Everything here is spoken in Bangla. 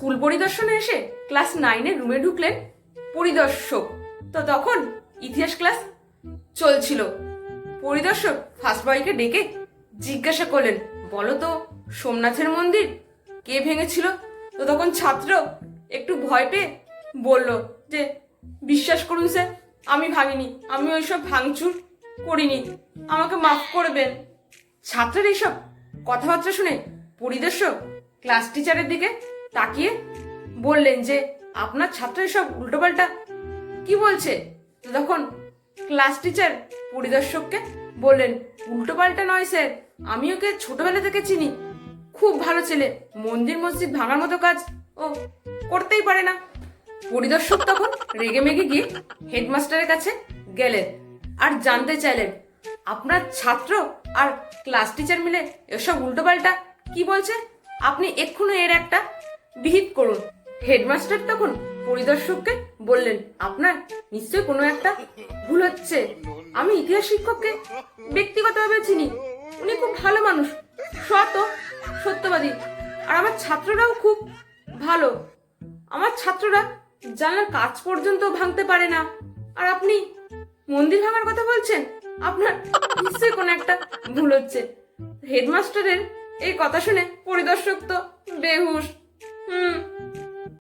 স্কুল পরিদর্শনে এসে ক্লাস 9-এর রুমে ঢুকলেন পরিদর্শক। তো তখন ইতিহাস ক্লাস চলছিল। পরিদর্শক ফার্স্ট বয়কে ডেকে জিজ্ঞাসা করলেন, বলো তো সোমনাথের মন্দির কে ভেঙেছিল? তো তখন ছাত্র একটু ভয় পেয়ে বলল যে, বিশ্বাস করুন স্যার, আমি ভাঙিনি, আমি ওইসব ভাঙচুর করিনি, আমাকে মাফ করবেন। ছাত্রের এইসব কথাবার্তা শুনে পরিদর্শক ক্লাস টিচারের দিকে তাকিয়ে বললেন যে, আপনার ছাত্র এসব উল্টোপাল্টা কি বলছে? তো তখন ক্লাস টিচার পরিদর্শককে বললেন, উল্টোপাল্টা নয় স্যার, আমি ওকে ছোটবেলা থেকে চিনি, খুব ভালো ছেলে, মন্দির মসজিদ ভাঙার মতো কাজ ও করতেই পারে না। পরিদর্শক তখন রেগে মেগে গিয়ে হেডমাস্টারের কাছে গেলেন আর জানতে চাইলেন, আপনার ছাত্র আর ক্লাস টিচার মিলে এসব উল্টোপাল্টা কি বলছে, আপনি এক্ষুনি এর একটা বিহিত করুন। হেডমাস্টার তখন পরিদর্শককে বললেন, আপনার নিশ্চয়ই কোনো একটা ভুল হচ্ছে। আমি ইতিহাস শিক্ষককে ব্যক্তিগতভাবে চিনি, উনি খুব ভালো মানুষ, সৎ ও সত্যবাদী, আর আমার ছাত্ররাও খুব ভালো। আমার ছাত্ররা জানলার কাঁচ পর্যন্ত ভাঙতে পারে না, আর আপনি মন্দির ভাঙার কথা বলছেন, আপনার নিশ্চয়ই কোনো একটা ভুল হচ্ছে। হেডমাস্টারের এই কথা শুনে পরিদর্শক তো বেহুশ।